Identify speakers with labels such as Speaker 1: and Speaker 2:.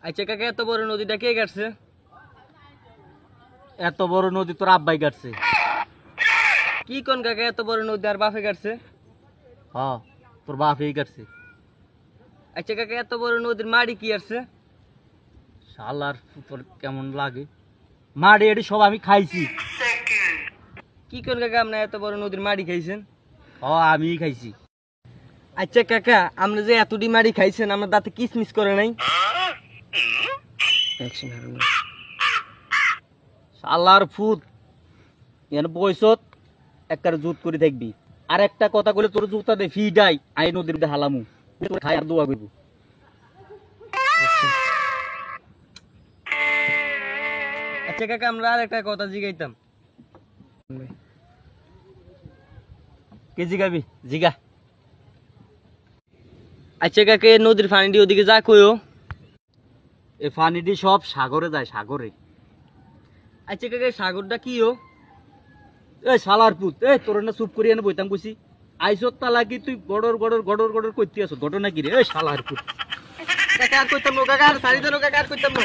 Speaker 1: আচ্ছা কাকা, এত বড় নদীটা কে কাটছে?
Speaker 2: এত বড় নদী তোর আব্বাই কাটছে।
Speaker 1: কি কোন কাকা, এত বড় নদী আর বাপে কাটছে?
Speaker 2: হ, তোর বাপই কাটছে।
Speaker 1: আচ্ছা কাকা, এত বড় নদীর মাড়ি কি আসছে?
Speaker 2: শালার তোর কেমন লাগে? মাড়ি এটি সব আমি খাইছি।
Speaker 1: কি কোন কাকা, আপনার এত বড় নদীর মাড়ি খাইছেন?
Speaker 2: হ, আমি খাইছি।
Speaker 1: আচ্ছা কাকা, আপনি যে এতটি মাড়ি খাইছেন, আমার দাঁতে কিসমিস করে নাই?
Speaker 2: শালার ফুট এখানে বয়সত একটা জুত করে দেখবি, আর একটা কথা বলে তোর জুতা দে ফিডাই আই নদীর মধ্যে হালামু, তোর খাই আর দোয়া করব।
Speaker 1: আচ্ছা কাকা, আমরা আর একটা কথা জিগাইতাম।
Speaker 2: কে জিগাবি জিগা।
Speaker 1: আচ্ছা কাকা, এই নদীর পানিটি ওদিকে যা কইও।
Speaker 2: এই পানিটি সব সাগরে যায়, সাগরে।
Speaker 1: আচ্ছা কাকা, এই সাগরটা কি ও?
Speaker 2: এই শালার পুত, এই তোর না চুপ করিয়া বইতাম কইছি, আইসত তালা কি তুই গড়র গড়র গড়র গড়র করতে আছো? ঘটনা কি রে? এই শালার পুত।
Speaker 1: কাকা আর কইতাম না কাকা, আর সারি দেন কাকা, আর কইতাম না।